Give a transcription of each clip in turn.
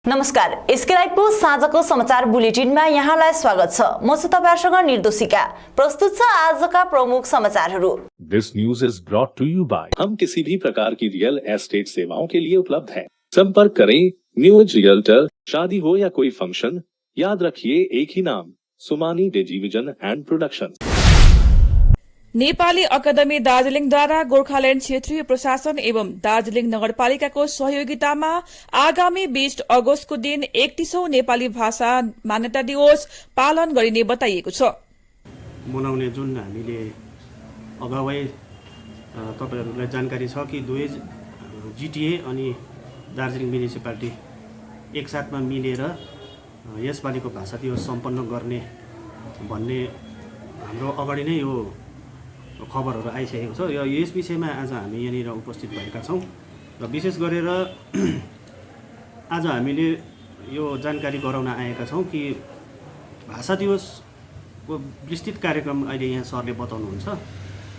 नमस्कार, एसके लाइभको साँझको समाचार बुलेटिनमा यहाँलाई स्वागत छ। म छु तपाईहरुसँग निर्दोषिका। प्रस्तुत छ आजका प्रमुख समाचारहरू। This news is brought to you by हम किसी भी प्रकार की रियल एस्टेट सेवाओं के लिए उपलब्ध हैं। संपर्क करें न्यू एज रियल्टर। शादी हो या कोई फंक्शन, याद रखिए एक ही नाम, सुमानी डिजिविजन एंड प्रोडक्शन। नेपाली अकादमी दार्जिलिङद्वारा गोर्खाल्याण्ड क्षेत्रीय प्रशासन एवं दार्जिलिङ नगरपालिकाको सहयोगितामा आगामी 20 अगस्तको दिन 31औं नेपाली भाषा मान्यता दिवस पालन गरिने बताइएको छ। मनाउने जुन हामीले अगावै तपाईहरुलाई जानकारी छ कि दुवै जिटिए अनि दार्जिलिङ म्युनिसिपालिटी एकसाथमा मिलेर यसपालिको भाषा दिवस सम्पन्न गर्ने भन्ने हाम्रो अगाडि नै यो खबरहरू आइसकेको छ। र यस विषयमा आज हामी यहाँनिर उपस्थित भएका छौँ र विशेष गरेर आज हामीले यो जानकारी गराउन आएका छौँ कि भाषा दिवसको विस्तृत कार्यक्रम अहिले यहाँ सरले बताउनुहुन्छ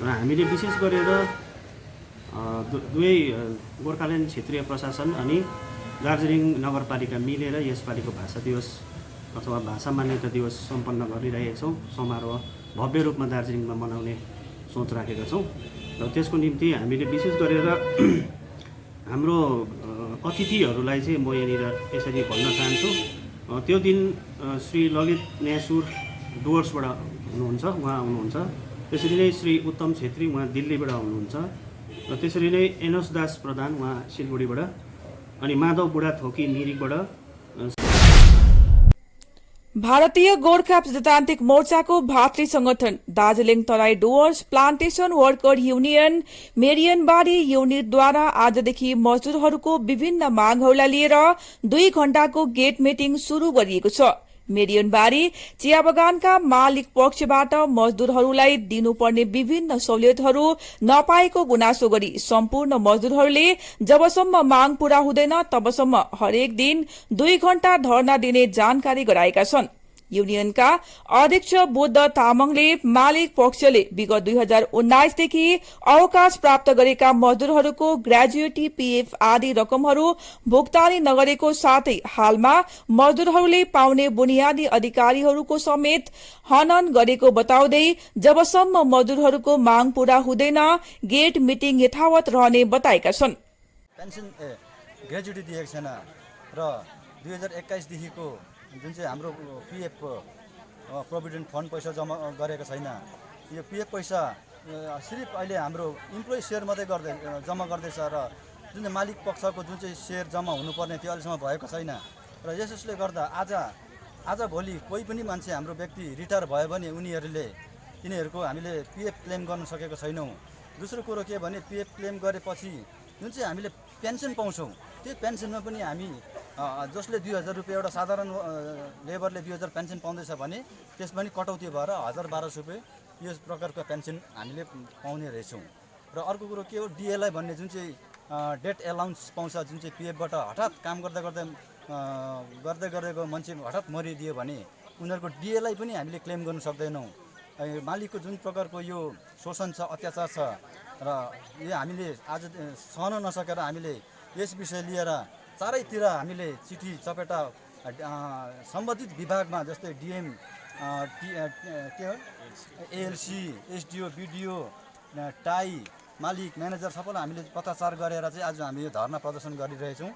र हामीले विशेष गरेर दुवै गोर्खाल्यान्ड क्षेत्रीय प्रशासन अनि दार्जिलिङ नगरपालिका मिलेर यसपालिको भाषा दिवस अथवा भाषा मान्यता दिवस सम्पन्न गरिरहेका छौँ। समारोह भव्य रूपमा दार्जिलिङमा मनाउने सोच राखेका छौँ र त्यसको निम्ति हामीले विशेष गरेर हाम्रो अतिथिहरूलाई चाहिँ म यहाँनिर यसरी भन्न चाहन्छु। त्यो दिन श्री ललित न्यासुर डुवर्सबाट हुनुहुन्छ, उहाँ आउनुहुन्छ। त्यसरी नै श्री उत्तम छेत्री उहाँ दिल्लीबाट आउनुहुन्छ र त्यसरी नै एनोस दास प्रधान उहाँ सिलगढीबाट अनि माधव बुढा थोकी मिरिकबाट। भारतीय गोर्खा प्रजातान्त्रिक मोर्चाको भातृ संगठन Darjeeling Terai Dooars plantation worker union Merionbari युनिटद्वारा आजदेखि मजदूरहरूको विभिन्न मागहरूलाई लिएर 2 घण्टाको गेट मिटिङ शुरू गरिएको छ। मेरियनबारी चिया बगानका मालिक पक्षबाट मजदूरहरूलाई दिनुपर्ने विभिन्न सहुलियतहरू नपाएको गुनासो गरी सम्पूर्ण मजदूरहरूले जबसम्म माग पूरा हुँदैन तबसम्म हरेक दिन 2 घण्टा धरना दिने जानकारी गराएका छन्। युनियनका अध्यक्ष बुद्ध तामाङले मालिक पक्षले विगत 2019 देखि अवकाश प्राप्त गरेका मजदूरहरूको ग्रेजुएटी पीएफ आदि रकमहरू भुक्तानी नगरेको साथै हालमा मजदूरहरूले पाउने बुनियादी अधिकारीहरूको समेत हनन गरेको बताउँदै जबसम्म मजदूरहरूको माग पूरा हुँदैन गेट मिटिङ यथावत रहने बताएका छन्। पेन्सन ग्रेजुएटी दिएको छैन र 2021 देखिको जुन चाहिँ हाम्रो पीएफ प्रोभिडेन्ट फन्ड पैसा जम्मा गरेको छैन। यो पीएफ पैसा सिर्फ अहिले हाम्रो इम्प्लोइ सेयर मात्रै जम्मा गर्दैछ र जुन चाहिँ मालिक पक्षको जुन चाहिँ सेयर जम्मा हुनुपर्ने त्यो अहिलेसम्म भएको छैन र यसले गर्दा आज भोलि कोही पनि मान्छे हाम्रो व्यक्ति रिटायर भयो भने तिनीहरूको हामीले पीएफ क्लेम गर्न सकेको छैनौँ। दोस्रो कुरो के भने पीएफ क्लेम गरेपछि जुन चाहिँ हामीले पेन्सन पाउँछौँ त्यो पेन्सनमा पनि हामी जसले 2000 रुपियाँ एउटा साधारण लेबरले 2000 पेन्सन पाउँदैछ भने त्यसमा पनि कटौती भएर 1000-1200 रुपियाँ यो प्रकारको पेन्सन हामीले पाउने रहेछौँ। र अर्को कुरो के हो, डिएलआई भन्ने जुन चाहिँ डेथ एलाउन्स पाउँछ, जुन चाहिँ पिएफबाट हठात काम गर्दै गरेको मान्छे हठात मरिदियो भने उनीहरूको डिएलआई पनि हामीले क्लेम गर्न सक्दैनौँ। मालिकको जुन प्रकारको यो शोषण छ, अत्याचार छ र यो हामीले आज सहन नसकेर हामीले यस विषय लिएर चारैतिर हामीले चिठी चपेटा सम्बन्धित विभागमा जस्तै डिएम के हो एएलसी एसडिओ बिडिओ टाई मालिक म्यानेजर सबैलाई हामीले पत्राचार गरेर चाहिँ आज हामी यो धरना प्रदर्शन गरिरहेछौँ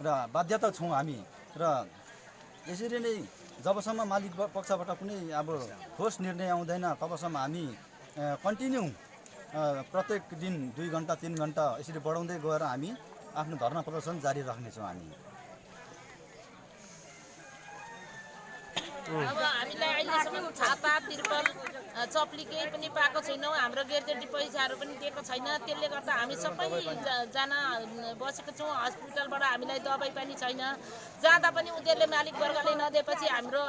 र बाध्यता छौँ हामी। र यसरी नै जबसम्म मालिक पक्षबाट कुनै अब ठोस निर्णय आउँदैन तबसम्म हामी कन्टिन्यू प्रत्येक दिन 2 घण्टा 3 घण्टा यसरी बढाउँदै गएर हामी आफ्नो धरना प्रदर्शन जारी राख्नेछौँ हामी। अब हामीलाई अहिलेसम्म छाता तिर्पल चप्ली केही पनि पाएको छैनौँ। हाम्रो ग्रेजुएटी पैसाहरू पनि दिएको छैन। त्यसले गर्दा हामी सबैजना बसेको छौँ। हस्पिटलबाट हामीलाई दबाई पनि छैन। जाँदा पनि उनीहरूले मालिक वर्गले नदिएपछि हाम्रो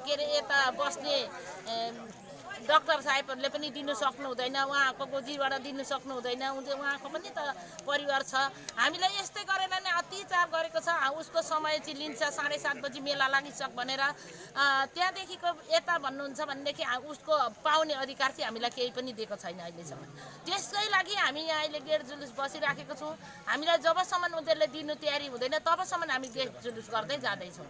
के अरे यता बस्ने डाक्टर साहेबहरूले पनि दिनु सक्नु हुँदैन, उहाँको गोजीबाट दिनु सक्नु हुँदैन, उहाँको पनि त परिवार छ। हामीलाई यस्तै गरेर नै अत्याचार गरेको छ। उसको समय चाहिँ लिन्छ 7:30 बजी मेला लागिसक भनेर, त्यहाँदेखिको यता भन्नुहुन्छ भनेदेखि उसको पाउने अधिकार चाहिँ हामीलाई केही पनि दिएको छैन अहिलेसम्म। त्यसकै लागि हामी यहाँ अहिले गेट जुलुस बसिराखेको छौँ। हामीलाई जबसम्म उनीहरूले दिनु तयारी हुँदैन तबसम्म हामी गेट जुलुस गर्दै जाँदैछौँ।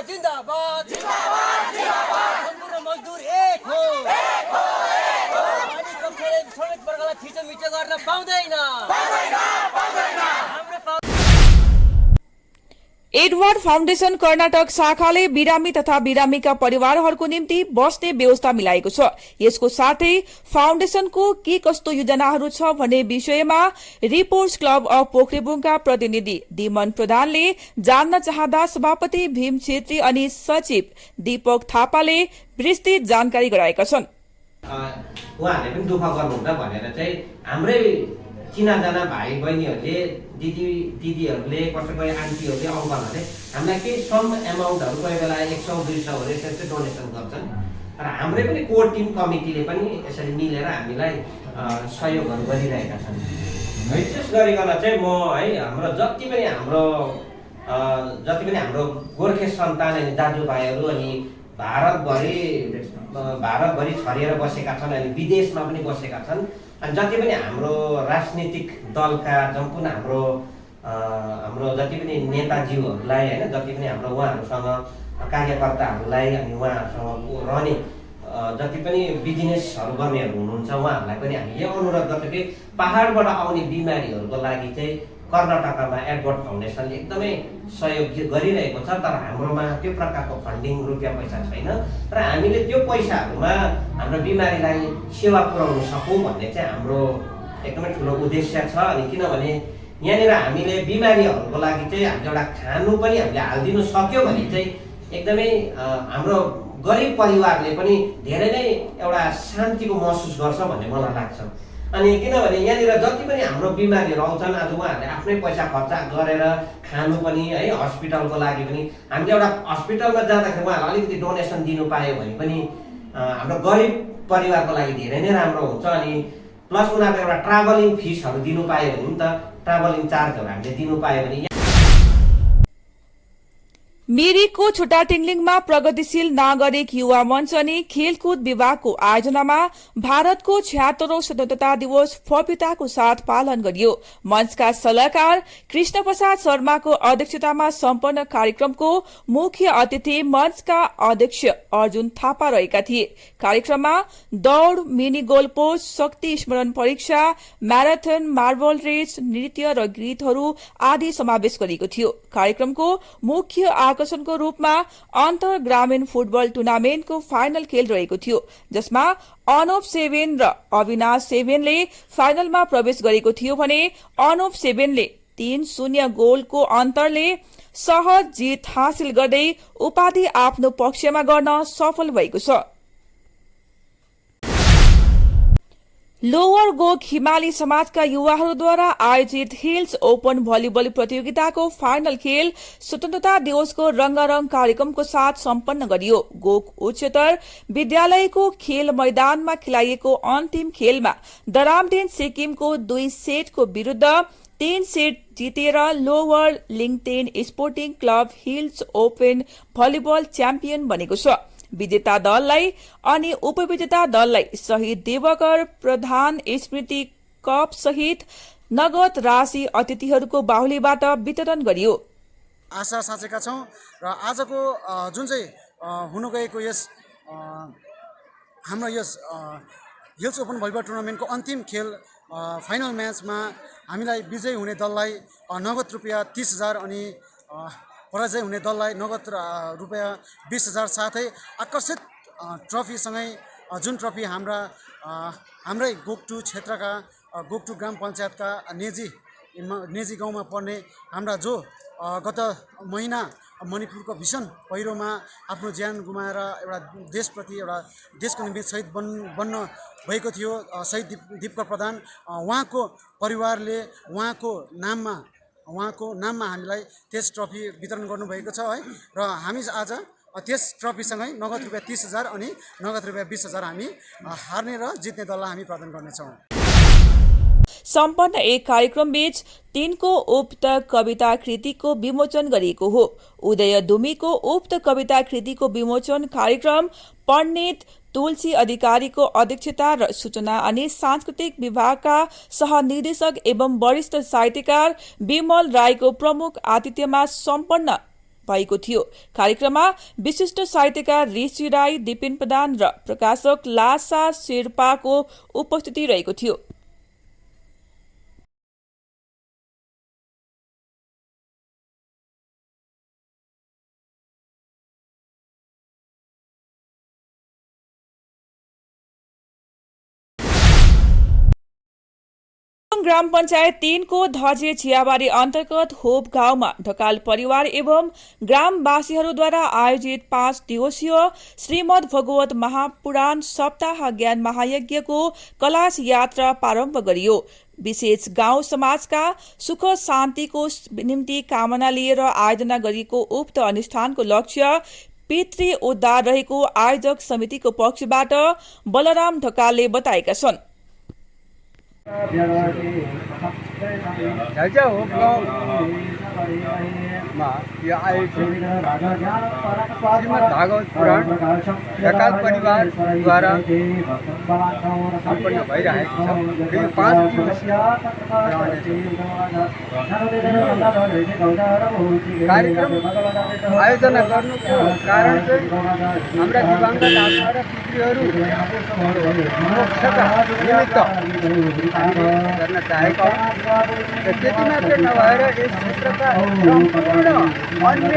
जिंदाबाद जिंदाबाद जिंदाबाद संपूर्ण मजदूर एक हो अनि कमसेले श्रमिक वर्गलाई थिचोमिचो गर्न पाउँदैन। एडवर्ड फाउन्डेसन कर्नाटक शाखाले बिरामी तथा बिरामीका परिवारहरूको निम्ति बस्ने व्यवस्था मिलाएको छ। यसको साथै फाउन्डेसनको के कस्तो योजनाहरू छ भन्ने विषयमा रिपोर्ट्स क्लब अफ पोखरेबुङका प्रतिनिधि दिमन प्रधानले जान्न चाहँदा सभापति भीम छेत्री अनि सचिव दीपक थापाले विस्तृत जानकारी गराएका छन्। उहाँहरूले पनि दुःख गर्नुहुन्छ भनेर चाहिँ हाम्रै चिनाजाना भाइ बहिनीहरूले दिदीहरूले कसैको आन्टीहरूले अङ्कलहरूले हामीलाई केही सम एमाउन्टहरू कोही बेला 100-200 यसरी डोनेसन गर्छन् र हाम्रै पनि कोर टिम कमिटीले पनि यसरी मिलेर हामीलाई सहयोगहरू गरिरहेका छन्। विशेष गरिकन चाहिँ म है हाम्रो जति पनि हाम्रो गोर्खे सन्तान अनि दाजुभाइहरू अनि भारतभरि छरिएर बसेका छन् अनि विदेशमा पनि बसेका छन् अनि जति पनि हाम्रो राजनीतिक दलका सम्पूर्ण हाम्रो जति पनि नेताजीहरूलाई होइन जति पनि हाम्रो उहाँहरूसँग कार्यकर्ताहरूलाई अनि उहाँहरूसँग रहने जति पनि बिजनेसहरू गर्नेहरू हुनुहुन्छ उहाँहरूलाई पनि हामी यो अनुरोध गर्छौँ कि पहाडबाट आउने बिमारीहरूको लागि चाहिँ कर्नाटकमा एडवर्ड फाउन्डेसनले एकदमै सहयोग गरिरहेको छ। तर हाम्रोमा त्यो प्रकारको फन्डिङ रुपियाँ पैसा छैन र हामीले त्यो पैसाहरूमा हाम्रो बिमारीलाई सेवा पुर्याउन सकौँ भन्ने चाहिँ हाम्रो एकदमै ठुलो उद्देश्य छ। अनि किनभने यहाँनिर हामीले बिमारीहरूको लागि चाहिँ हामीले एउटा खानु पनि हामीले हालिदिनु सक्यो भने चाहिँ एकदमै हाम्रो गरिब परिवारले पनि धेरै नै एउटा शान्तिको महसुस गर्छ भन्ने मलाई लाग्छ। अनि किनभने यहाँनिर जति पनि हाम्रो बिमारीहरू आउँछन् आज उहाँहरूले आफ्नै पैसा खर्च गरेर खानु पनि है हस्पिटलको लागि पनि हामीले एउटा हस्पिटलमा जाँदाखेरि उहाँहरूलाई अलिकति डोनेसन दिनु पायो भने पनि हाम्रो गरिब परिवारको लागि धेरै नै राम्रो हुन्छ। अनि प्लस उनीहरूको एउटा ट्राभलिङ फिसहरू दिनु पायो भने नि त ट्राभलिङ चार्जहरू हामीले दिनु पायो भने मिरिकको छोटा टिङ्लिङमा प्रगतिशील नागरिक युवा मञ्च अनि खेलकुद विभागको आयोजनामा भारतको 76औं स्वतन्त्रता दिवस भव्यताको साथ पालन गरियो। मञ्चका सल्लाहकार कृष्ण प्रसाद शर्माको अध्यक्षतामा सम्पन्न कार्यक्रमको मुख्य अतिथि मञ्चका अध्यक्ष अर्जुन थापा रहेका थिए। कार्यक्रममा दौड़, मिनी गोल पोस्ट, शक्ति स्मरण परीक्षा, म्याराथन, मार्बल रेस, नृत्य र गीतहरू आदि समावेश गरिएको थियो। कार्यक्रमको मुख्य आकर्षणको रूपमा अन्तर ग्रामीण फुटबल टुर्नामेन्टको फाइनल खेल रहेको थियो, जसमा अनुप सेवेन र अविनाश सेवेनले फाइनलमा प्रवेश गरेको थियो भने अनुप सेवेनले 3-0 गोलको अन्तरले सहज जित हासिल गर्दै उपाधि आफ्नो पक्षमा गर्न सफल भएको छ। लोअर गोक हिमाली समाजका युवाहरूद्वारा आयोजित हिल्स ओपन भलिबल प्रतियोगिताको फाइनल खेल स्वतन्त्रता दिवसको रंगारंग कार्यक्रमको साथ सम्पन्न गरियो। गोक उच्चतर विद्यालयको खेल मैदानमा खेलाइएको अन्तिम खेलमा दरामदेन सिक्किमको 2 सेटको विरूद्ध 3 सेट जितेर lower Lingten sporting club hills open volleyball champion बनेको छ। विजेता दललाई अनि उपविजेता दललाई शहीद दिवकर प्रधान स्मृति कप सहित नगद राशि अतिथिहरूको बाहुलीबाट वितरण गरियो। आशा साँचेका छौँ र आजको जुन चाहिँ हुन गएको यस हाम्रो यस हिल्स ओपन भलिबल टुर्नामेन्टको अन्तिम खेल फाइनल म्याचमा हामीलाई विजयी हुने दललाई नगद रुपियाँ 30,000 अनि पराजय हुने दललाई नगद रुपियाँ 20,000 साथै आकर्षित ट्रफीसँगै जुन ट्रफी हाम्रै गोकटु क्षेत्रका गोकटु ग्राम पञ्चायतका नेजी गाउँमा पर्ने हाम्रा जो गत महिना मणिपुरको भीषण पहिरोमा आफ्नो ज्यान गुमाएर एउटा देशप्रति एउटा देशको निम्ति शहीद बन्न भएको थियो शहीद दीपक प्रधान। उहाँको परिवारले उहाँको नाममा हामीलाई त्यस ट्रफी वितरण गर्नुभएको छ है। र हामी आज त्यस ट्रफीसँगै नगद रुपियाँ 30,000 अनि नगद रुपियाँ 20,000 हामी हार्ने र जित्ने दललाई हामी प्रदान गर्नेछौँ। सम्पन्न एक कार्यक्रम बीच तिनको उक्त कविता कृतिको विमोचन गरिएको हो। उदय दुमीको उक्त कविता कृतिको विमोचन कार्यक्रम पण्डित तुलसी अधिकारीको अध्यक्षता र सूचना अनि सांस्कृतिक विभागका सहनिर्देशक एवं वरिष्ठ साहित्यकार विमल राईको प्रमुख आतिथ्यमा सम्पन्न भएको थियो। कार्यक्रममा विशिष्ट साहित्यकार ऋषि राई, दिपिन प्रधान र प्रकाशक लासा शेर्पाको उपस्थिति रहेको थियो। ग्राम पञ्चायत 3 को धजे चियाबारी अन्तर्गत होप गाउँमा ढकाल परिवार एवं ग्रामवासीहरूद्वारा आयोजित 5 दिवसीय श्रीमद् भगवत महापुराण सप्ताह ज्ञान महायज्ञको कलाश यात्रा प्रारम्भ गरियो। विशेष गाउँ समाजका सुख शान्तिको निम्ति कामना लिएर आयोजना गरिएको उक्त अनुष्ठानको लक्ष्य पितृ उद्धार रहेको आयोजक समितिको पक्षबाट बलराम ढकालले बताएका छन्। यो आयोजित श्रीमद् भागवत पुराण ढकाल परिवारद्वारा सम्पन्न भइरहेको छ। यो 5 दिवसीय कार्यक्रम आयोजना गर्नुको कारण चाहिँ हाम्रा दिवंगत आत्मा र पितृहरू मोक्षका निमित्त गर्न चाहेको त्यति मात्र नभएर यस क्षेत्रका सम्पूर्ण अन्य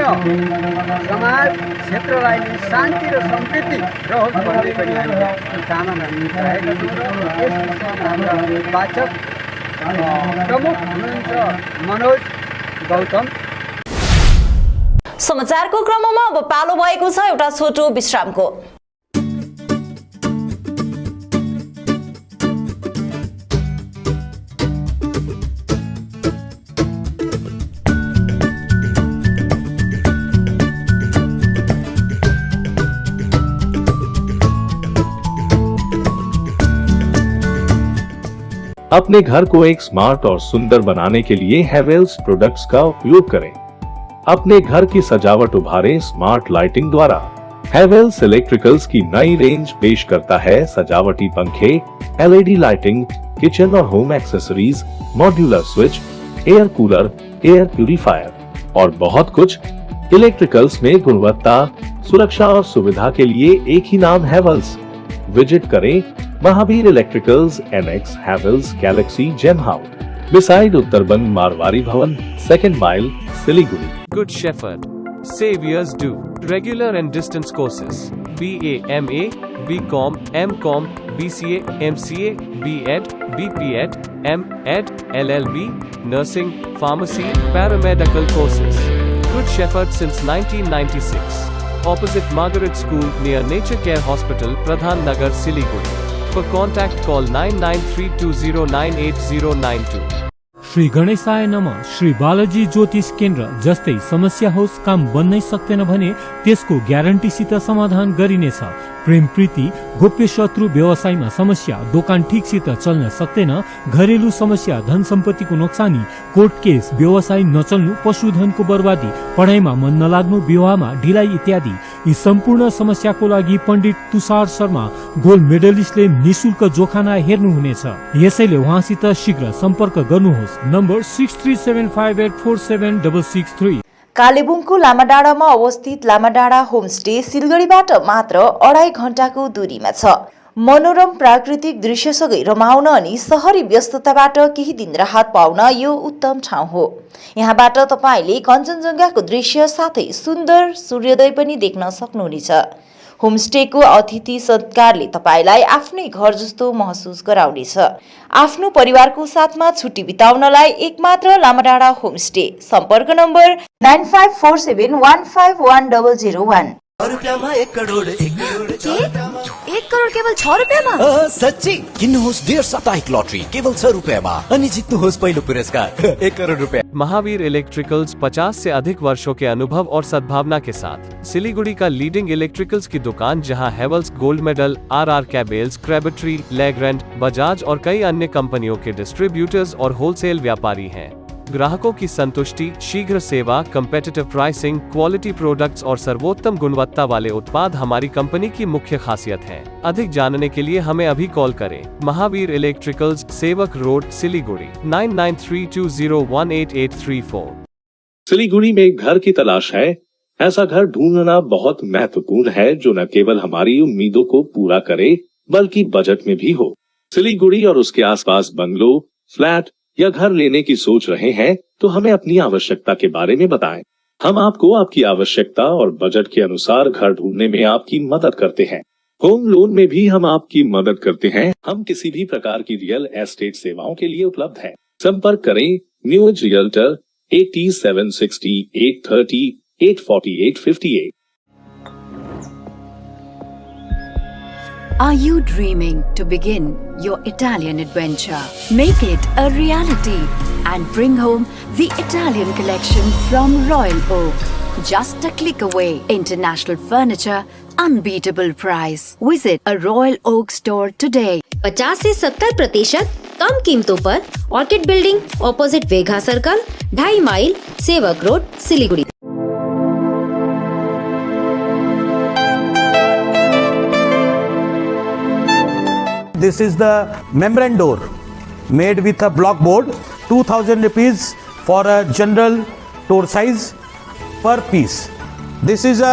समाज क्षेत्रलाई शान्ति र समृद्धि रहोस् भन्ने पनि हामीले कामना राखेका छौँ। र यस विषयमा हाम्रा वाचक प्रमुख हुनुहुन्छ मनोज गौतम। समाचारको क्रममा अब पालो भएको छ एउटा छोटो विश्रामको। अपने घर को एक स्मार्ट और सुंदर बनाने के लिए हैवेल्स प्रोडक्ट्स का उपयोग करें। अपने घर की सजावट उभारें स्मार्ट लाइटिंग द्वारा। हैवेल्स इलेक्ट्रिकल्स की नई रेंज पेश करता है सजावटी पंखे, एलईडी लाइटिंग, किचन और home accessories, modular switch, air cooler, air purifier और बहुत कुछ। इलेक्ट्रिकल्स में गुणवत्ता, सुरक्षा और सुविधा के लिए एक ही नाम हैवेल्स। विजिट करें Mahavir electricals, NX Havells galaxy gem house, beside Uttarbanga Marwari Bhawan, 2nd mile, Siliguri. Good Shepherd. Saviors do regular and distance courses: BA, MA, BCom, MCom, BCA, MCA, BEd, BPEd, MEd, LLB, nursing, pharmacy, paramedical courses. Good Shepherd since 1996. Opposite Margaret School near Nature Care Hospital, Pradhan Nagar, Siliguri. For contact call 9932098092. Shri गणेशाय नमः। श्री बालाजी ज्योतिष केन्द्र जस्तै समस्या होस् काम बन्नै सक्दैन भने त्यसको ग्यारेन्टीसित समाधान गरिनेछ। प्रेम प्रीति, गोप्य शत्रु, व्यवसायमा समस्या, दोकान ठिकसित चल्न सक्दैन, घरेलु समस्या, धन सम्पत्तिको नोक्सानी, कोर्ट केस, व्यवसाय नचल्नु, पशुधनको बर्बादी, पढाइमा मन नलाग्नु, विवाहमा ढिलाइ इत्यादि यी सम्पूर्ण समस्याको लागि पण्डित तुषार शर्मा गोल्ड मेडलिस्टले निशुल्क जोखाना हेर्नुहुनेछ। यसैले उहाँसित शीघ्र सम्पर्क गर्नुहोस्। नम्बर 6375847663। कालेबुङको लामाडाँडामा अवस्थित लामाडाँडा होमस्टे सिलगढीबाट मात्र 2.5 घण्टाको दूरीमा छ। मनोरम प्राकृतिक दृश्यसँगै रमाउन अनि शहरी व्यस्तताबाट केही दिन राहत पाउन यो उत्तम ठाउँ हो। यहाँबाट तपाईले कञ्चनजङ्घाको दृश्य साथै सुन्दर सूर्योदय पनि देख्न सक्नुहुनेछ। होमस्टेको अतिथि सत्कारले तपाईलाई आफ्नै घर जस्तो महसुस गराउनेछ। आफ्नो परिवारको साथमा छुट्टी बिताउनलाई एकमात्र लामाडाँडा होमस्टे। सम्पर्क नम्बर 9547151001। 1 करोड 1 करोड केवल 6 रुपियाँमा? सच्ची किन्नुहोस् डेढ साप्ताहिक लटरी केवल 6 रुपियाँमा अनि जित्नुहोस् पहिलो पुरस्कार 1 करोड रुपया। महावीर इलेक्ट्रिकल्स 50 से अधिक वर्षों के अनुभव और सद्भावना के साथ सिलीगुड़ी का लीडिंग इलेक्ट्रिकल्स की दुकान, जहां Havells, gold medal, RR cables, Crabtree, Legrand, Bajaj और कई अन्य कंपनियों के डिस्ट्रीब्यूटर्स और होलसेल व्यापारी हैं। ग्राहकों की संतुष्टि, शीघ्र सेवा, कम्पेटिटिव प्राइसिंग, क्वालिटी प्रोडक्ट्स और सर्वोत्तम गुणवत्ता वाले उत्पाद हमारी कंपनी की मुख्य खासियत है। अधिक जानने के लिए हमें अभी कॉल करें। महावीर इलेक्ट्रिकल्स, सेवक रोड, सिलीगुड़ी 9932018834। सिलीगुड़ी में घर की तलाश है? ऐसा घर ढूंढना बहुत महत्वपूर्ण है जो न केवल हमारी उम्मीदों को पूरा करे बल्कि बजट में भी हो। सिलीगुड़ी और उसके आसपास बंगलो, फ्लैट या घर लेने की सोच रहे हैं तो हमें अपनी आवश्यकता के बारे में बताएं। हम आपको आपकी आवश्यकता और बजट के अनुसार घर ढूंढने में आपकी मदद करते हैं। होम लोन में भी हम आपकी मदद करते हैं। हम किसी भी प्रकार की रियल एस्टेट सेवाओं के लिए उपलब्ध हैं। संपर्क करें new age realtor 8760 830 84858। Are you dreaming to begin your Italian adventure? Make it a reality and bring home the Italian collection from Royal Oak. Just a click away. International furniture, unbeatable price. Visit a Royal Oak store today. 50 से 70% कम कीमतों पर orchid building, opposite Vega circle, 2.5 mile, Sevoke road, Siliguri. This is the membrane door made with a block board, 2000 rupees for a general door size per piece. This is a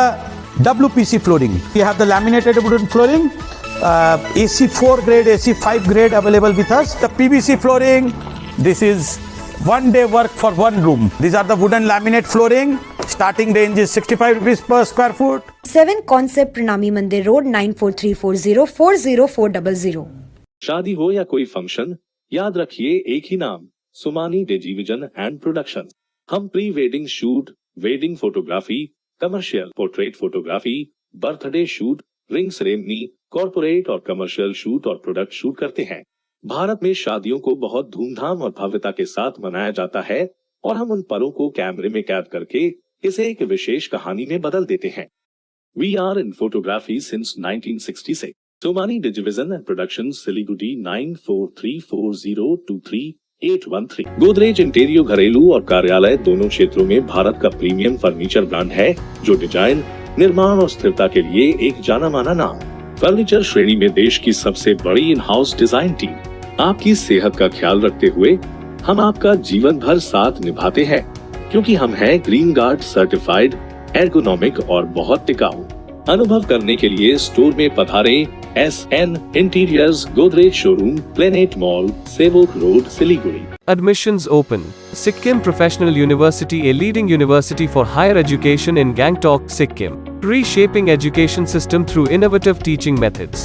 WPC flooring. We have the laminated wooden flooring, AC4 grade, AC5 grade available with us. The PVC flooring, this is 1 day work for 1 room. These are the wooden laminate flooring. Starting range is 65 rupees per square foot. 7 Concept Pranami Mandir Road 9434040400। शादी हो या कोई function, याद रखिए एक ही नाम, Sumani डिजीविजन and production. हम pre wedding shoot, wedding photography, commercial portrait photography, birthday shoot, ring ceremony, corporate और commercial shoot और प्रोडक्ट शूट करते हैं। भारत में शादियों को बहुत धूमधाम और भव्यता के साथ मनाया जाता है और हम उन पलों को कैमरे में कैद करके इसे एक विशेष कहानी में बदल देते हैं। We are in photography since 1966. Somani Digivision and Productions, Siliguri 9434023813। Godrej इंटीरियो घरेलू और कार्यालय दोनों क्षेत्रों में भारत का प्रीमियम फर्नीचर ब्रांड है जो डिजाइन, निर्माण और स्थिरता के लिए एक जाना माना नाम। फर्नीचर श्रेणी में देश की सबसे बड़ी इन हाउस डिजाइन टीम। आपकी सेहत का ख्याल रखते हुए हम आपका जीवन भर साथ निभाते हैं क्योंकि हम हैं ग्रीन गार्ड सर्टिफाइड, एर्गोनॉमिक और बहुत टिकाऊ। अनुभव करने के लिए स्टोर में पधारें। SN interiors, Godrej showroom, planet mall, Sevoke road, Siliguri. Admissions open. Sikkim Professional University, a leading university for higher education in Gangtok, Sikkim. Reshaping education system through innovative teaching methods.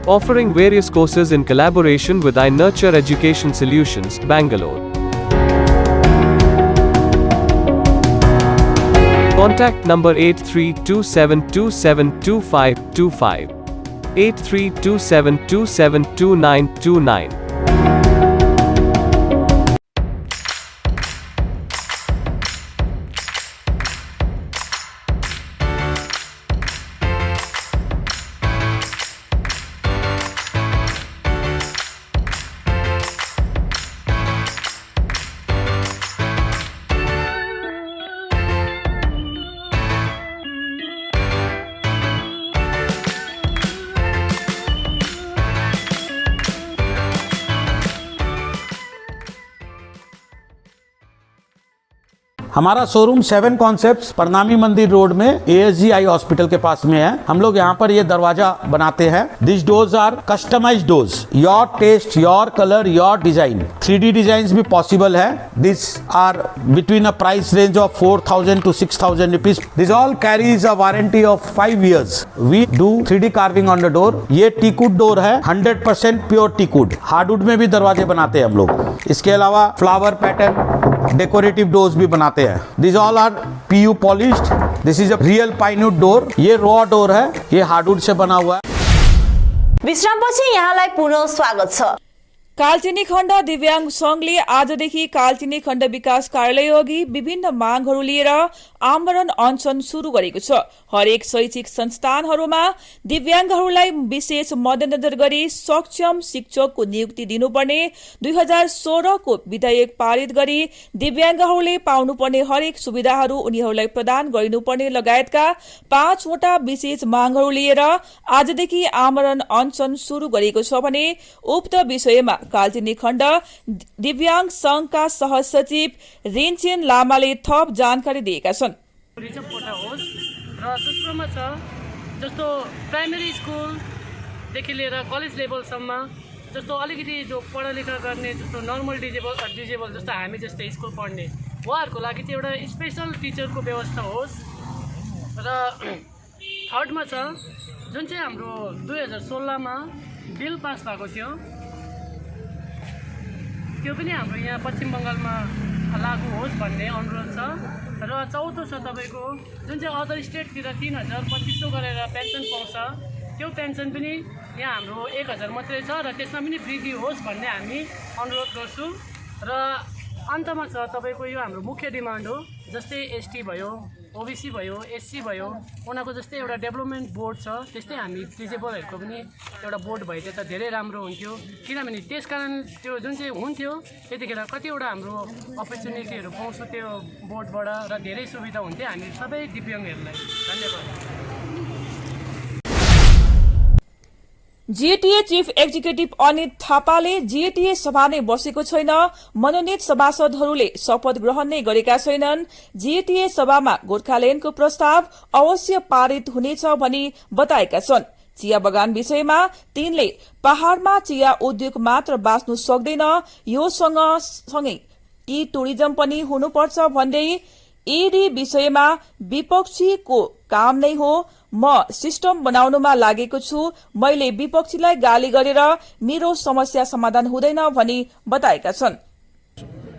Offering various courses in collaboration with iNurture Education Solutions, Bangalore. Contact number 8327272525, 8327272929. हमारा showroom 7 concepts प्रणामी मंदिर road में ASG eye hospital के pass में है। हम लोग यहाँ पर ये दरवाजा बनाते हैं। This doors are customized doors, your taste, your colour, your design. 3D design भी पॉसिबल है। This are between a price range of 4,000 to 6,000 rupees. This all carries a warranty of 5 years. We do 3D carving on the door. ये teakwood door है, 100% pure teakwood. Hardwood में भी दरवाजे बनाते हैं हम लोग। इसके अलावा फ्लावर पैटर्न, डेकोरेटिव डोर्स भी बनाते हैं। This all are PU polished. This is a real pinewood door. ये रॉ डोर है, ये हार्डवुड से बना हुआ है। विश्रामपछि यहाँलाई पुनः स्वागत छ। कालचिनी खण्ड दिव्याङ्ग संघले आजदेखि कालचिनी खण्ड विकास कार्यालय अघि विभिन्न मागहरू लिएर आमरण अनसन शुरू गरेको छ। हरेक शैक्षिक संस्थानहरूमा दिव्याङ्गहरूलाई विशेष मध्यनजर गरी सक्षम शिक्षकको नियुक्ति दिनुपर्ने 2016 को विधेयक पारित गरी दिव्याङ्गहरूले पाउनुपर्ने हरेक सुविधाहरू उनीहरूलाई प्रदान गरिनुपर्ने लगायतका 5 वटा विशेष मागहरू लिएर आजदेखि आमरण अनसन शुरू गरेको छ भने उक्त विषयमा कालचिनी खण्ड दिव्याङ्ग संघका सहसचिव रेन्चेन लामाले थप जानकारी दिएका छन्। रिजर्भ कोटा होस् र दोस्रोमा छ जस्तो प्राइमेरी स्कुलदेखि लिएर कलेज लेभलसम्म जस्तो अलिकति जो पढालेखा गर्ने जस्तो नर्मल डिजेबल जस्तो हामी जस्तै स्कुल पढ्ने उहाँहरूको लागि चाहिँ एउटा स्पेसल टिचरको व्यवस्था होस्। र थर्डमा छ जुन चाहिँ हाम्रो 2016 मा बिल पास भएको थियो त्यो पनि हाम्रो यहाँ पश्चिम बङ्गालमा लागू होस् भन्ने अनुरोध छ। र चौथो छ तपाईँको जुन चाहिँ अदर स्टेटतिर 3,025 गरेर पेन्सन पाउँछ त्यो पेन्सन पनि यहाँ हाम्रो 1,000 मात्रै छ र त्यसमा पनि वृद्धि होस् भन्ने हामी अनुरोध गर्छौँ। र अन्तमा छ तपाईँको यो हाम्रो मुख्य डिमान्ड हो जस्तै ST भयो, OBC भयो, SC भयो, उनीहरूको जस्तै एउटा डेभलपमेन्ट बोर्ड छ त्यस्तै हामी डिजेबलहरूको पनि एउटा बोर्ड भए त धेरै राम्रो हुन्थ्यो। किनभने त्यसकारण त्यो जुन चाहिँ हुन्थ्यो त्यतिखेर कतिवटा हाम्रो अपर्च्युनिटीहरू पाउँछौँ त्यो बोर्डबाट र धेरै सुविधा हुन्थ्यो हामी सबै दिव्याङ्गहरूलाई। धन्यवाद। जीटीए चीफ एक्जिक्युटिभ अनित थापाले जीटीए सभा नै बसेको छैन, मनोनित सभासदहरूले शपथ ग्रहण नै गरेका छैनन्। जीटीए सभामा गोर्खाल्याण्डको प्रस्ताव अवश्य पारित हुनेछ भनी बताएका छन्। चिया बगान विषयमा तिनले पहाड़मा चिया उद्योग मात्र बाँच्नु सक्दैन, यो सँगै टी टुरिज्म पनि हुनुपर्छ भन्दै ईडी विषयमा विपक्षीको काम नै हो, म सिस्टम बनाउनुमा लागेको छु, मैले विपक्षीलाई गाली गरेर मेरो समस्या समाधान हुँदैन भनी बताएका छन्।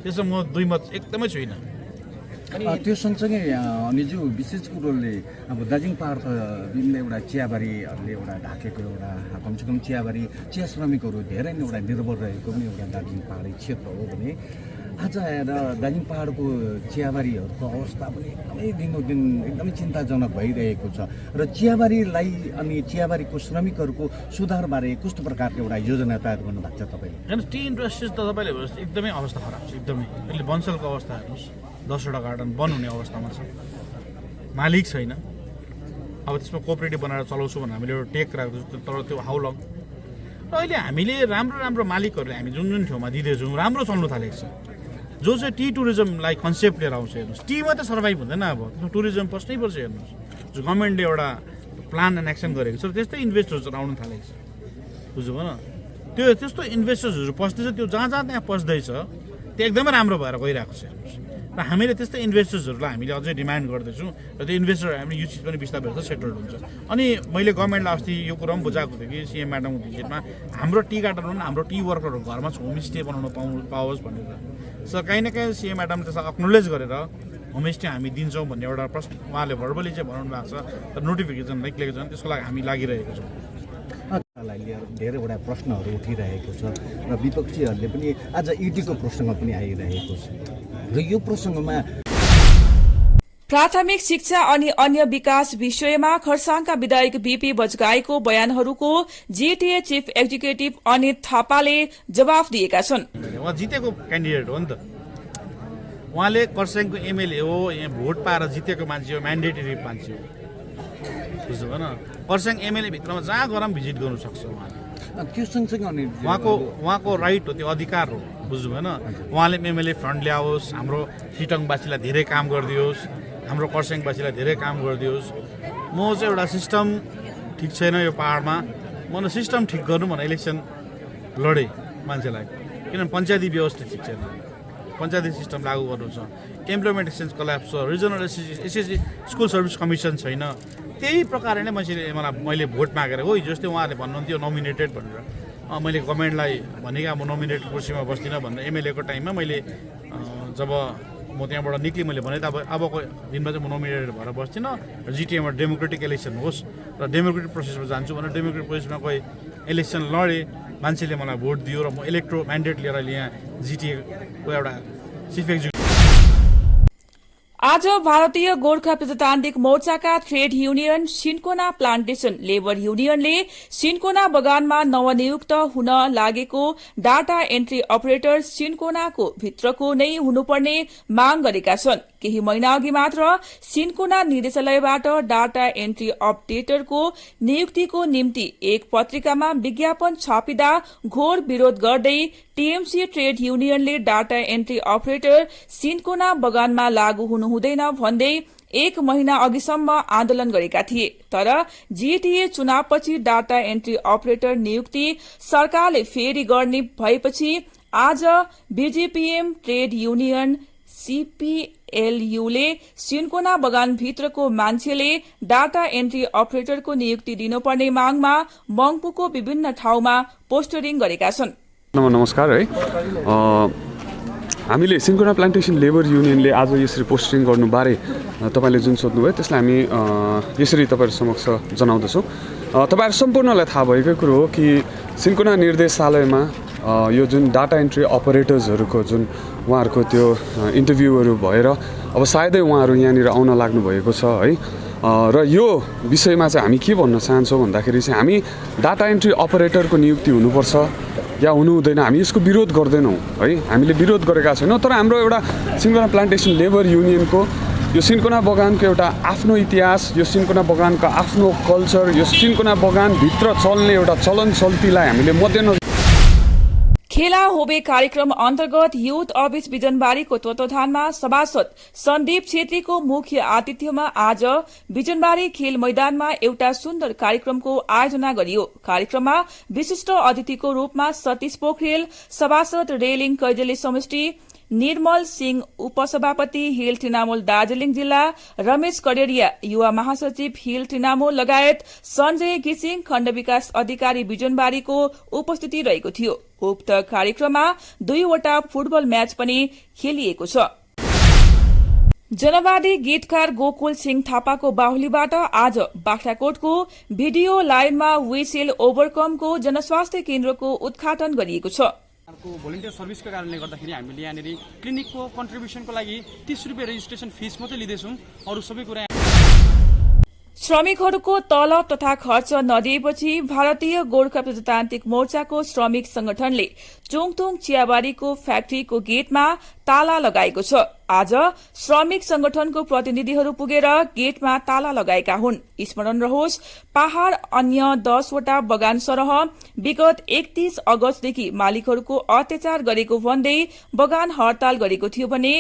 त्यसो म दुई मत एकदमै छैन। त्यो सँगसँगै अनिजु विशेष कुरोले अब दार्जिलिङ पहाड त विभिन्न एउटा चियाबारीहरूले एउटा ढाकेको एउटा कमसेकम चिया श्रमिकहरू धेरै नै एउटा निर्भर रहेको पनि एउटा दार्जिलिङ पहाडी क्षेत्र हो भने आज आएर दार्जिलिङ पहाडको चियाबारीहरूको अवस्था पनि एकदमै दिनोदिन एकदमै चिन्ताजनक भइरहेको छ र चियाबारीलाई अनि चियाबारीको श्रमिकहरूको सुधारबारे कस्तो प्रकारको एउटा योजना तयार गर्नुभएको छ तपाईँले? हेर्नुहोस् टी इन्डस्ट्रिज त तपाईँले हेर्नुहोस् एकदमै अवस्था खराब छ। एकदमै अहिले बन्सलको अवस्था हेर्नुहोस्, 10वटा गार्डन बन्द हुने अवस्थामा छ, मालिक छैन। अब त्यसमा कोअपरेटिभ बनाएर चलाउँछु भनेर हामीले एउटा टेक राख्दछु, तर त्यो हाउ लङ। र अहिले हामीले राम्रो मालिकहरूले हामी जुन ठाउँमा दिँदैछौँ राम्रो चल्नु थालेको छ। जो चाहिँ टी टुरिज्मलाई कन्सेप्ट लिएर आउँछ हेर्नुहोस्, टी मात्रै सर्भाइभ हुँदैन, अब टुरिज्म पस्नै पर्छ। हेर्नुहोस् जो गभर्मेन्टले एउटा प्लान एन्ड एक्सन गरेको छ त्यस्तै इन्भेस्टर्सहरू आउनु थालेको छ, बुझ्नुभयो न? त्यो त्यस्तो इन्भेस्टर्सहरू पस्दैछ, त्यो जहाँ त्यहाँ पस्दैछ, त्यो एकदमै राम्रो भएर गइरहेको छ। हेर्नुहोस् र हामीले त्यस्तै इन्भेस्टर्सहरूलाई हामीले अझै डिमान्ड गर्दैछौँ र त्यो इन्भेस्टर हामीले यो चिज पनि बिस्तारै बिस्तारै सेटल्ड हुन्छ। अनि मैले गभर्मेन्टलाई अस्ति यो कुरा पनि बुझाएको थिएँ कि CM म्याडमको भिजिटमा हाम्रो टी गार्डन हाम्रो टी वर्करहरू घरमा होमस्टे बनाउन पाओस् भनेर। सो काहीँ न काहीँ CM म्याडम त्यसलाई एक्नोलेज गरेर होमस्टे हामी दिन्छौँ भन्ने एउटा प्रश्न उहाँले भर्बली चाहिँ बनाउनु भएको छ र नोटिफिकेसन लेखेको छन्, त्यसको लागि हामी लागिरहेको छौँ। लिएर धेरैवटा प्रश्नहरू उठिरहेको छ र विपक्षीहरूले पनि आज ईडीको प्रसङ्ग पनि आइरहेको छ र यो प्रसङ्गमा प्राथमिक शिक्षा अनि अन्य विकास विषयमा खरसाङका विधायक बीपी बजगाईको बयानहरूको जीटीए चीफ एक्जिक्युटिभ अनित थापाले जवाफ दिएका छन्। उहाँ जितेको क्यान्डिडेट हो नि त, उहाँले खरसाङको MLA हो, यहाँ भोट पाएर जितेको मान्छे हो, म्यान्डेटरी मान्छे हो, बुझ्नुभयो न? खरसाङ MLA भित्रमा जहाँ गएर भिजिट गर्नु सक्छ उहाँले, त्यो सँगसँगै उहाँको राइट हो, त्यो अधिकार हो। बुझ्नु भएन उहाँले एमएलए फन्ड ल्याओस् हाम्रो सिटङवासीलाई धेरै काम गरिदियोस् हाम्रो खरसाङवासीलाई धेरै काम गरिदियोस् म चाहिँ एउटा सिस्टम ठिक छैन यो पाहाडमा म सिस्टम ठिक गर्नु भनेर इलेक्सन लडेँ मान्छेलाई किनभने पञ्चायती व्यवस्था ठिक छैन पञ्चायती सिस्टम लागू गर्नु छ इम्प्लोइमेन्ट एक्सचेन्ज कल्याप्स छ regional SSC school service commission छैन त्यही प्रकारले मैले भोट मागेर हो जस्तै उहाँहरूले भन्नुहुन्थ्यो नोमिनेटेड भनेर मैले गभर्मेन्टलाई भनेको अब नोमिनेटेड कुर्सीमा बस्दिनँ भनेर एमएलएको टाइममा मैले जब म त्यहाँबाट निक्लेँ मैले भने त अबको दिनमा चाहिँ म नोमिनेटेड भएर बस्दिनँ जिटिएमा डेमोक्रेटिक इलेक्सन होस् र डेमोक्रेटिक प्रोसेसमा जान्छु भनेर डेमोक्रेटिक प्रोसेसमा कोही इलेक्सन लडेँ मान्छेले मलाई भोट दियो र म इलेक्ट्रो म्यान्डेट लिएर यहाँ जिटिएको एउटा चिफ एक्जिक्युटिभ आज भारतीय गोर्खा प्रजातान्त्रिक मोर्चाका trade union cinchona plantation labour युनियनले सिन्कोना बगानमा नवनियुक्त हुन लागेको डाटा एन्ट्री अपरेटर सिन्कोनाको भित्रको नै हुनुपर्ने माग गरेका छन् केही महिना अघि मात्र सिन्कोना निर्देशालयबाट डाटा एन्ट्री अपडेटरको नियुक्तिको निम्ति एक पत्रिकामा विज्ञापन छापिँदा घोर विरोध गर्दै टीएमसी ट्रेड युनियनले डाटा एन्ट्री अपरेटर सिन्कोना बगानमा लागू हुनुहुँदैन भन्दै एक महिना अघिसम्म आन्दोलन गरेका थिए तर जीटीए चुनावपछि डाटा एन्ट्री अपरेटर नियुक्ति सरकारले फेरि गर्ने भएपछि आज बीजेपीएम ट्रेड युनियन सीपीएलयूले सिन्कोना बगानभित्रको मान्छेले डाटा एन्ट्री अपरेटरको नियुक्ति दिनुपर्ने मागमा मङ्पुको विभिन्न ठाउँमा पोस्टरिङ गरेका छन्। नमस्कार है हामीले सिन्कोना प्लान्टेसन लेबर युनियनले आज यसरी पोस्टिङ गर्नुबारे तपाईँले जुन सोध्नुभयो त्यसलाई हामी यसरी तपाईँहरू समक्ष जनाउँदछौँ। तपाईँहरू सम्पूर्णलाई थाहा भएकै कुरो हो कि सिन्कोना निर्देशालयमा यो जुन डाटा एन्ट्री अपरेटर्सहरूको जुन उहाँहरूको त्यो इन्टरभ्यूहरू भएर अब सायदै उहाँहरू यहाँनिर आउन लाग्नु भएको छ है र यो विषयमा चाहिँ हामी के भन्न चाहन्छौँ भन्दाखेरि चाहिँ हामी डाटा एन्ट्री अपरेटरको नियुक्ति हुनुपर्छ या हुनु हुँदैन हामी यसको विरोध गर्दैनौँ है हामीले विरोध गरेका छैनौँ तर हाम्रो एउटा सिन्कोना प्लान्टेसन लेबर युनियनको यो सिन्कोना बगानको एउटा आफ्नो इतिहास यो सिन्कोना बगानको आफ्नो कल्चर यो सिन्कोना बगानभित्र चल्ने एउटा चलन चल्तीलाई हामीले मध्यनजर खेला होबे कार्यक्रम अन्तर्गत युथ अफिस बिजनबारीको तत्वावधानमा सभासद सन्दीप छेत्रीको मुख्य आतिथ्यमा आज बिजनबारी खेल मैदानमा एउटा सुन्दर कार्यक्रमको आयोजना गरियो। कार्यक्रममा विशिष्ट अतिथिको रूपमा सतीश पोखरेल सभासद रेलिङ कैजली समष्टि निर्मल सिंह उपसभापति हिल तृणमूल दार्जीलिङ जिल्ला रमेश कडेरिया युवा महासचिव हिल तृणमूल लगायत सञ्जय घिसिङ खण्ड विकास अधिकारी बिजनबारीको उपस्थिति रहेको थियो। उक्त कार्यक्रममा 2वटा फुटबल म्याच पनि खेलिएको छ। जनवादी गीतकार गोकुल सिंह थापाको बाहुलीबाट आज बाख्राकोटको भिडियो लाइनमा विसेल ओभरकमको जनस्वास्थ्य केन्द्रको उद्घाटन गरिएको छ। भोलिन्टियर सर्भिसको कारणले गर्दाखेरि हामीले यहाँनिर क्लिनिकको कन्ट्रिब्युसनको लागि 30 रुपियाँ रेजिस्ट्रेसन फिस मात्रै लिँदैछौँ अरू सबै कुरा श्रमिकहरूको तलब तथा खर्च नदिएपछि भारतीय गोर्खा प्रजातान्त्रिक मोर्चाको श्रमिक संगठनले चोङथोङ चियाबारीको फ्याक्ट्रीको गेटमा ताला लगाएको छ। आज श्रमिक संगठनको प्रतिनिधिहरू पुगेर गेटमा ताला लगाएका हुन्। स्मरण रहोस् पहाड़ अन्य 10वटा बगान सरह विगत 31 अगस्तदेखि मालिकहरूको अत्याचार गरेको भन्दै बगान हड़ताल गरेको थियो भने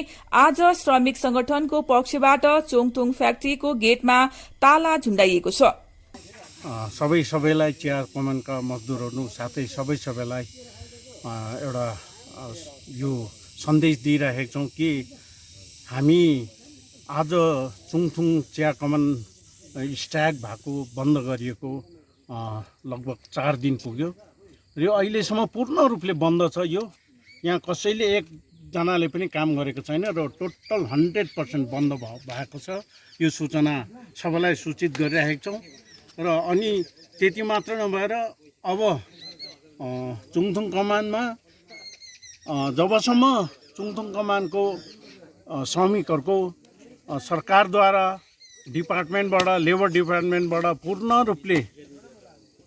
आज श्रमिक संगठनको पक्षबाट चोङथोङ फ्याक्ट्रीको गेटमा ताला झुण्डाइएको छ। सबैलाई चिया कमानका मजदुरहरू साथै सबैलाई एउटा यो सन्देश दिइरहेका छौँ कि हामी आज चोङथोङ चिया कमान स्ट्याग भएको बन्द गरिएको लगभग 4 दिन पुग्यो र यो अहिलेसम्म पूर्ण रूपले बन्द छ। यो यहाँ कसैले एकजनाले पनि काम गरेको छैन र टोटल 100% बन्द भएको छ। यो सूचना सबैलाई सूचित गरिरहेका छौँ र अनि त्यति मात्र नभएर अब चोङथोङ कमानमा जबसम्म चोङथोङ कमानको श्रमिकहरूको सरकारद्वारा डिपार्टमेन्टबाट लेबर डिपार्टमेन्टबाट पूर्ण रूपले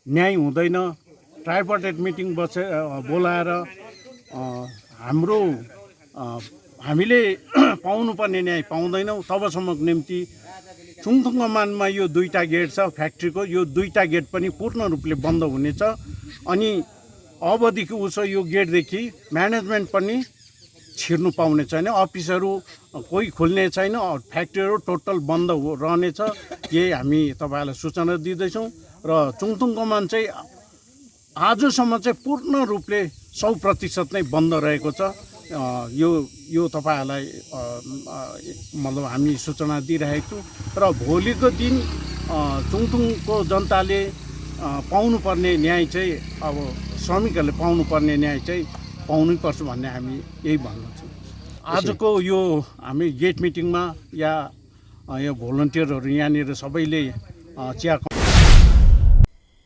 न्याय हुँदैन ट्राइपार्टाइट मिटिङ बोलाएर हामीले पाउनुपर्ने न्याय पाउँदैनौँ तबसम्मको निम्ति चोङथोङ कमानमा यो 2टा गेट छ फ्याक्ट्रीको यो 2टा गेट पनि पूर्ण रूपले बन्द हुनेछ। अनि अबदेखि उसो यो गेटदेखि म्यानेजमेन्ट पनि छिर्नु पाउने छैन, अफिसहरू कोही खुल्ने छैन, फ्याक्ट्रीहरू टोटल बन्द रहनेछ। यही हामी तपाईँहरूलाई सूचना दिँदैछौँ र चुङथुङ कमान चाहिँ आजसम्म चाहिँ पूर्ण रूपले 100% नै बन्द रहेको छ। यो तपाईँहरूलाई मतलब हामी सूचना दिइरहेको छौँ र भोलिको दिन चुङथुङको जनताले पाउनुपर्ने न्याय चाहिँ अब श्रमिकहरूले पाउनुपर्ने न्याय चाहिँ पाउनै पर्छ भन्ने हामी यही भन्दछौँ। आजको यो हामी गेट मिटिङमा या यो भोलन्टियरहरू यहाँनिर सबैले चिया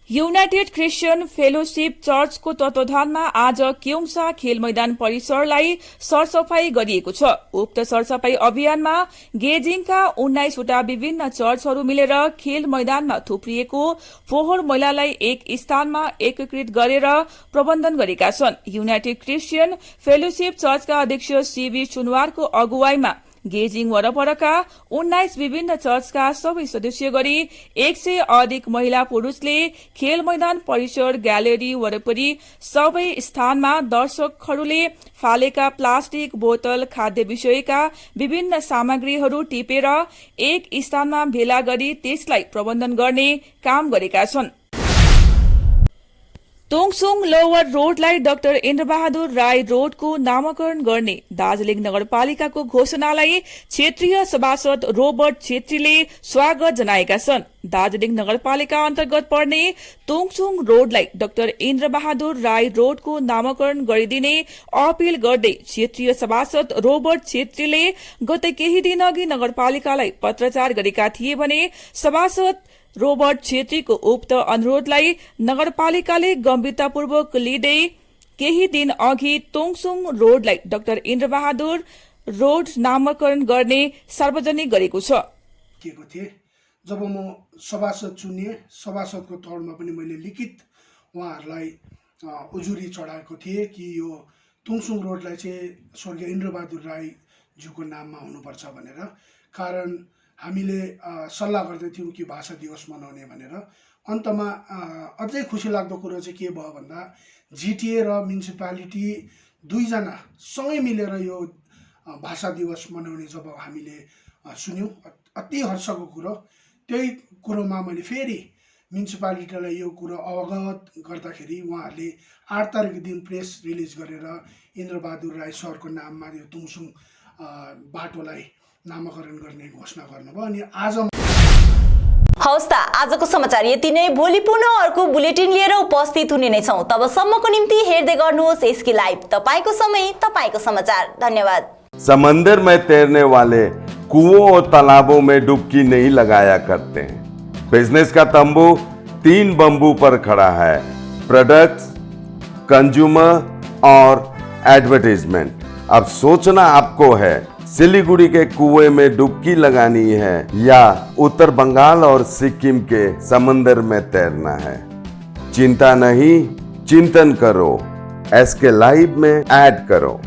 युनाइटेड क्रिस्चियन फेलोशिप चर्चको तत्वावधानमा आज क्योङसा खेल मैदान परिसरलाई सरसफाई गरिएको छ। उक्त सरसफाई अभियानमा गेजिङका 19 वटा विभिन्न चर्चहरू मिलेर खेल मैदानमा थुप्रिएको फोहोर मैलालाई एक स्थानमा एकीकृत गरेर प्रबन्धन गरेका छन्। युनाइटेड क्रिस्चियन फेलोशिप चर्चका अध्यक्ष सीबी सुनवारको अगुवाईमा गेजिङ वरपरका 19 विभिन्न चर्चका सबै सदस्य गरी 100 अधिक महिला पुरूषले खेल मैदान परिसर ग्यालेरी वरपरि सबै स्थानमा दर्शकहरूले फालेका प्लास्टिक बोतल खाद्य विषयका विभिन्न सामग्रीहरू टिपेर एक स्थानमा भेला गरी त्यसलाई प्रबन्धन गर्ने काम गरेका छन्। तोङसुङ लोवर रोडलाई डाक्टर इन्द्रबहादुर राई रोडको नामकरण गर्ने दार्जीलिङ नगरपालिकाको घोषणालाई क्षेत्रीय सभासद रोबर्ट छेत्रीले स्वागत जनाएका छन्। दार्जीलिङ नगरपालिका अन्तर्गत पर्ने तोङसुङ रोडलाई डाक्टर इन्द्रबहादुर राई रोडको नामकरण गरिदिने अपील गर्दै क्षेत्रीय सभासद रोबर्ट छेत्रीले गत केही दिन अघि नगरपालिकालाई पत्राचार गरेका थिए भने सभासद रोबर्ट छेत्रीको उक्त अनुरोधलाई नगरपालिकाले गम्भीरतापूर्वक लिँदै केही दिन अघि तोङसुङ रोडलाई डाक्टर इन्द्रबहादुर रोड नामकरण गर्ने सार्वजनिक गरेको छ। जब म सभासद चुनिए, सभासदको तौरमा पनि मैले लिखित उहाँहरूलाई उजुरी चढाएको थिएँ कि यो तोङसुङ रोडलाई चाहिँ स्वर्गीय इन्द्रबहादुर राईज्यूको नाममा हुनुपर्छ भनेर। कारण हामीले सल्लाह गर्दै थियौँ कि भाषा दिवस मनाउने भनेर। अन्तमा अझै खुसी लाग्दो कुरो चाहिँ के भयो भन्दा जिटिए र म्युनिसिपालिटी दुईजना सँगै मिलेर यो भाषा दिवस मनाउने जब हामीले सुन्यौँ, अति हर्षको कुरो। त्यही कुरोमा मैले फेरि म्युनिसिपालिटीलाई यो कुरो अवगत गर्दाखेरि उहाँहरूले 8 तारिक दिन प्रेस रिलिज गरेर इन्द्रबहादुर राई सरको नाममा यो तोङसुङ बाटोलाई नामकरण गर्ने घोषणा गर्नुभयो। अनि आज हवस् त आजको समाचार यति नै। भोलि पुनः अर्को बुलेटिन लिएर उपस्थित हुने नै छौं। तबसम्मको निम्ति हेर्दै गर्नुहोस् एसके लाइभ, तपाईको समय तपाईको समाचार। धन्यवाद। समंदर में तैरने वाले कुओं और तालाबों में डुबकी नहीं लगाया करते हैं। बिजनेस का तंबू 3 बंबू पर खड़ा है। प्रोडक्ट्स, कंज्यूमर और एडवर्टाइजमेंट। अब सोचना आपको है सिलीगुड़ी के कुएं में डुबकी लगानी है या उत्तर बंगाल और सिक्किम के समंदर में तैरना है। चिंता नहीं, चिंतन करो, एसके लाइव में ऐड करो।